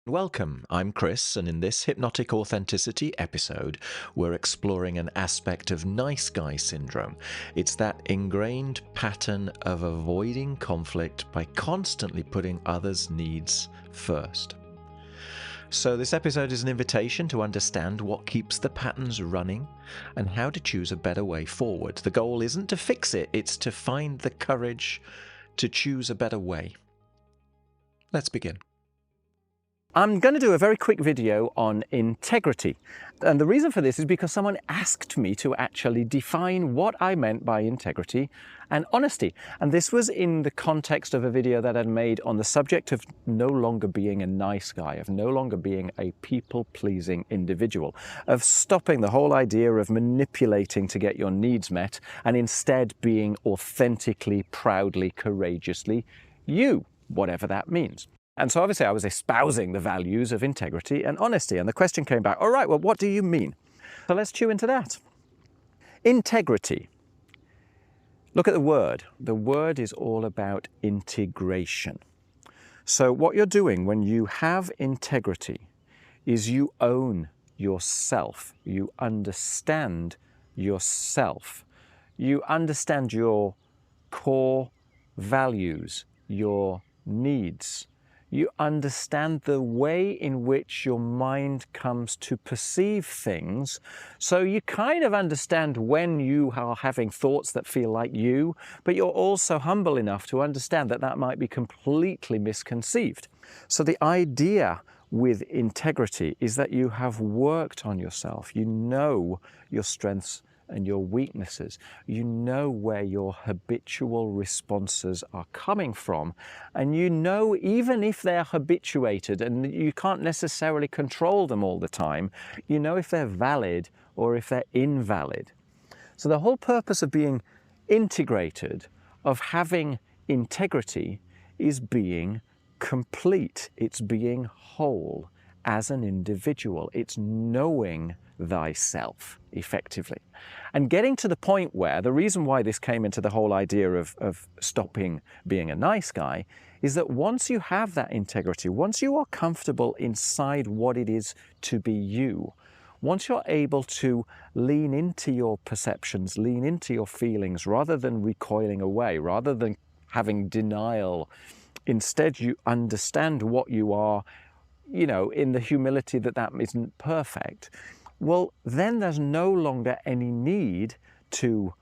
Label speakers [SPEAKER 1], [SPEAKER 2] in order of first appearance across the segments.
[SPEAKER 1] Welcome, I'm Chris, and in this Hypnotic Authenticity episode, we're exploring an aspect of nice guy syndrome. It's that ingrained pattern of avoiding conflict by constantly putting others' needs first. So this episode is an invitation to understand what keeps the patterns running and how to choose a better way forward. The goal isn't to fix it, it's to find the courage to choose a better way. Let's begin.
[SPEAKER 2] I'm going to do a very quick video on integrity. And the reason for this is because someone asked me to actually define what I meant by integrity and honesty. And this was in the context of a video that I'd made on the subject of no longer being a nice guy, of no longer being a people-pleasing individual, of stopping the whole idea of manipulating to get your needs met and instead being authentically, proudly, courageously you, whatever that means. And so obviously I was espousing the values of integrity and honesty. And the question came back, all right, well, what do you mean? So let's chew into that. Integrity. Look at the word. The word is all about integration. So what you're doing when you have integrity is you own yourself. You understand yourself. You understand your core values, your needs. You understand the way in which your mind comes to perceive things. So you kind of understand when you are having thoughts that feel like you, but you're also humble enough to understand that that might be completely misconceived. So the idea with integrity is that you have worked on yourself. You know your strengths and your weaknesses. You know where your habitual responses are coming from. And you know, even if they're habituated and you can't necessarily control them all the time, you know if they're valid or if they're invalid. So the whole purpose of being integrated, of having integrity, is being complete. It's being whole as an individual. It's knowing thyself effectively. And getting to the point where the reason why this came into the whole idea of stopping being a nice guy is that once you have that integrity, once you are comfortable inside what it is to be you, once you're able to lean into your perceptions, lean into your feelings, rather than recoiling away, rather than having denial, instead you understand what you are, you know, in the humility that that isn't perfect. Well, then there's no longer any need to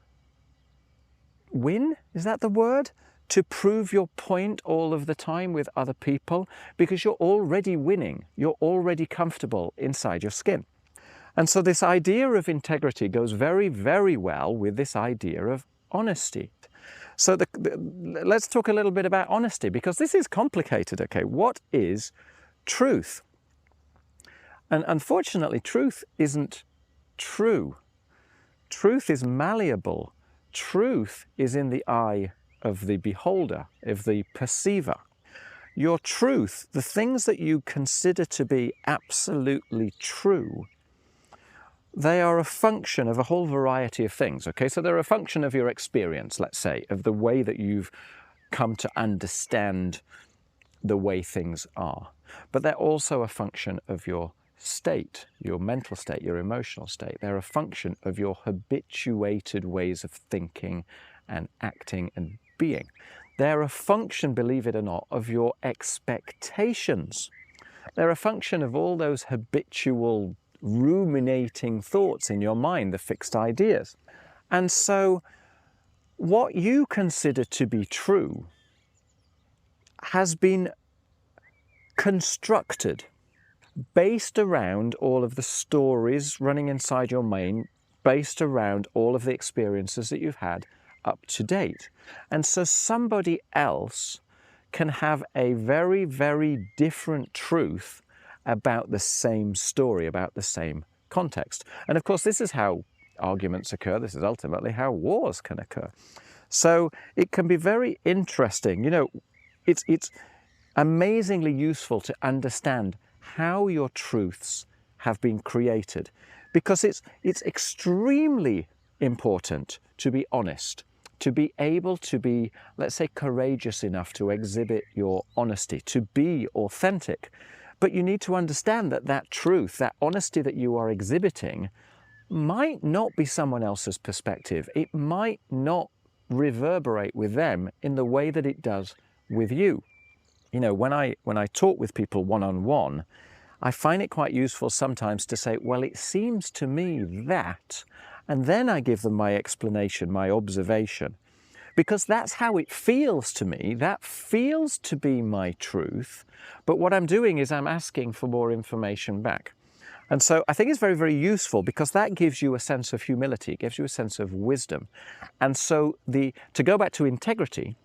[SPEAKER 2] win, is that the word? To prove your point all of the time with other people, because you're already winning. You're already comfortable inside your skin. And so this idea of integrity goes very, very well with this idea of honesty. So let's talk a little bit about honesty, because this is complicated, okay? What is truth? And unfortunately, truth isn't true. Truth is malleable. Truth is in the eye of the beholder, of the perceiver. Your truth, the things that you consider to be absolutely true, they are a function of a whole variety of things, okay? So they're a function of your experience, let's say, of the way that you've come to understand the way things are. But they're also a function of your state, your mental state, your emotional state. They're a function of your habituated ways of thinking and acting and being. They're a function, believe it or not, of your expectations. They're a function of all those habitual ruminating thoughts in your mind, the fixed ideas. And so what you consider to be true has been constructed based around all of the stories running inside your mind, based around all of the experiences that you've had up to date. And so somebody else can have a very, very different truth about the same story, about the same context. And of course, this is how arguments occur. This is ultimately how wars can occur. So it can be very interesting. You know, it's amazingly useful to understand how your truths have been created, because it's extremely important to be honest, to be able to be, let's say, courageous enough to exhibit your honesty, to be authentic. But you need to understand that that truth, that honesty that you are exhibiting, might not be someone else's perspective. It might not reverberate with them in the way that it does with you. You know, when I talk with people one-on-one, I find it quite useful sometimes to say, well, it seems to me that, and then I give them my explanation, my observation, because that's how it feels to me. That feels to be my truth. But what I'm doing is I'm asking for more information back. And so I think it's very, very useful because that gives you a sense of humility, it gives you a sense of wisdom. And so to go back to integrity,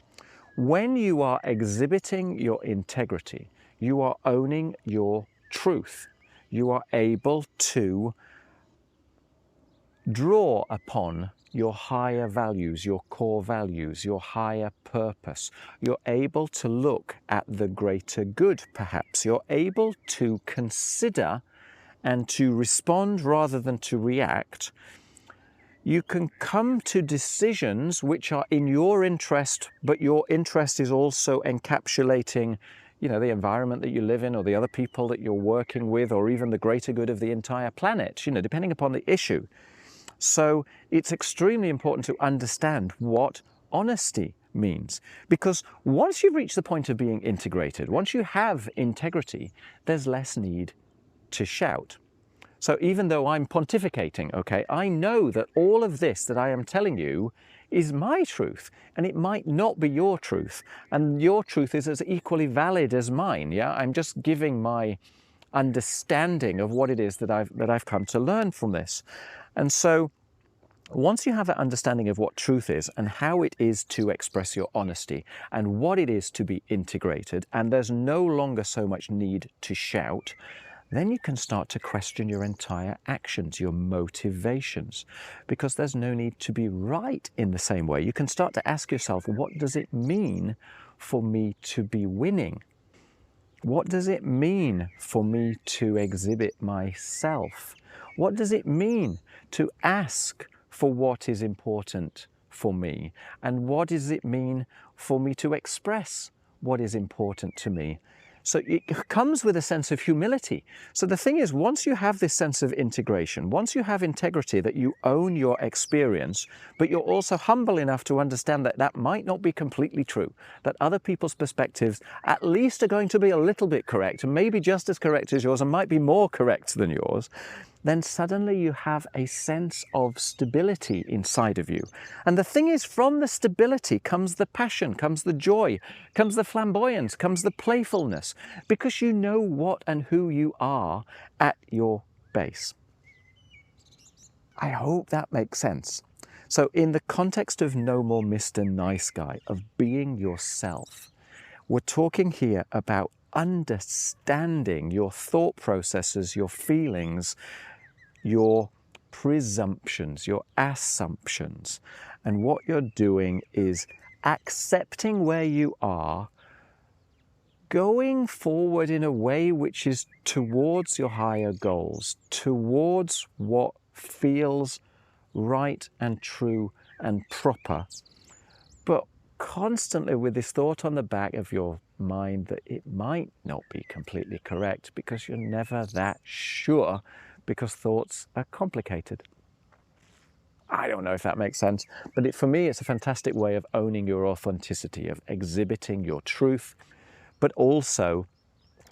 [SPEAKER 2] when you are exhibiting your integrity, you are owning your truth. You are able to draw upon your higher values, your core values, your higher purpose. You're able to look at the greater good, perhaps. You're able to consider and to respond rather than to react. You can come to decisions which are in your interest, but your interest is also encapsulating, you know, the environment that you live in, or the other people that you're working with, or even the greater good of the entire planet, you know, depending upon the issue. So it's extremely important to understand what honesty means, because once you've reached the point of being integrated, once you have integrity, there's less need to shout. So even though I'm pontificating, okay, I know that all of this that I am telling you is my truth, and it might not be your truth, and your truth is as equally valid as mine. Yeah, I'm just giving my understanding of what it is that I've come to learn from this. And so once you have that understanding of what truth is and how it is to express your honesty and what it is to be integrated, and there's no longer so much need to shout, then you can start to question your entire actions, your motivations, because there's no need to be right in the same way. You can start to ask yourself, what does it mean for me to be winning? What does it mean for me to exhibit myself? What does it mean to ask for what is important for me? And what does it mean for me to express what is important to me? So it comes with a sense of humility. So the thing is, once you have this sense of integration, once you have integrity, that you own your experience, but you're also humble enough to understand that that might not be completely true, that other people's perspectives at least are going to be a little bit correct, and maybe just as correct as yours, and might be more correct than yours, then suddenly you have a sense of stability inside of you. And the thing is, from the stability comes the passion, comes the joy, comes the flamboyance, comes the playfulness, because you know what and who you are at your base. I hope that makes sense. So in the context of no more Mr. Nice Guy, of being yourself, we're talking here about understanding your thought processes, your feelings, your presumptions, your assumptions. And what you're doing is accepting where you are, going forward in a way which is towards your higher goals, towards what feels right and true and proper, but constantly with this thought on the back of your mind that it might not be completely correct, because you're never that sure, because thoughts are complicated. I don't know if that makes sense, but for me, it's a fantastic way of owning your authenticity, of exhibiting your truth, but also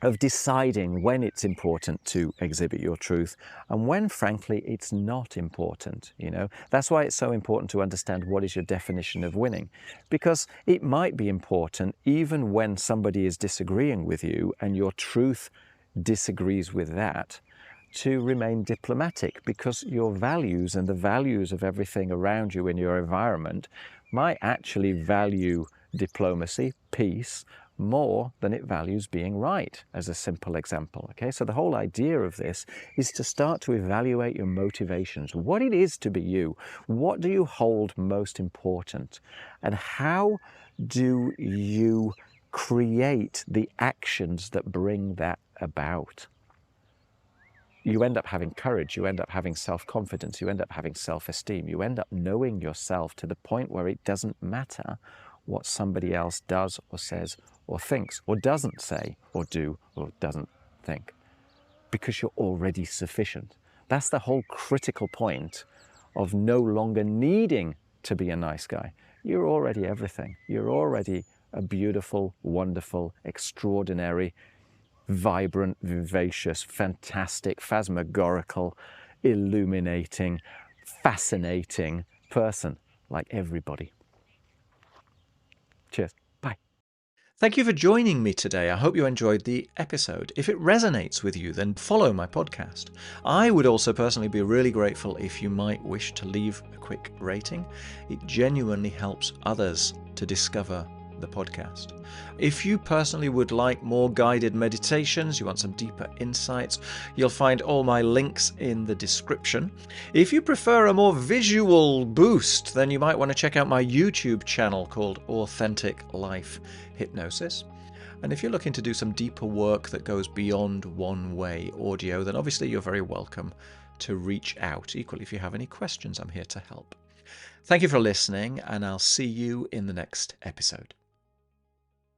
[SPEAKER 2] of deciding when it's important to exhibit your truth and when, frankly, it's not important. You know, that's why it's so important to understand what is your definition of winning, because it might be important even when somebody is disagreeing with you and your truth disagrees with that, to remain diplomatic, because your values and the values of everything around you in your environment might actually value diplomacy, peace, more than it values being right, as a simple example. Okay, so the whole idea of this is to start to evaluate your motivations, what it is to be you, what do you hold most important, and how do you create the actions that bring that about. You end up having courage, you end up having self-confidence, you end up having self-esteem, you end up knowing yourself to the point where it doesn't matter what somebody else does or says or thinks or doesn't say or do or doesn't think, because you're already sufficient. That's the whole critical point of no longer needing to be a nice guy. You're already everything. You're already a beautiful, wonderful, extraordinary, vibrant, vivacious, fantastic, phantasmagorical, illuminating, fascinating person like everybody. Cheers. Bye.
[SPEAKER 1] Thank you for joining me today. I hope you enjoyed the episode. If it resonates with you, then follow my podcast. I would also personally be really grateful if you might wish to leave a quick rating. It genuinely helps others to discover the podcast. If you personally would like more guided meditations, you want some deeper insights, you'll find all my links in the description. If you prefer a more visual boost, then you might want to check out my YouTube channel called Authentic Life Hypnosis. And if you're looking to do some deeper work that goes beyond one-way audio, then obviously you're very welcome to reach out. Equally, if you have any questions, I'm here to help. Thank you for listening, and I'll see you in the next episode.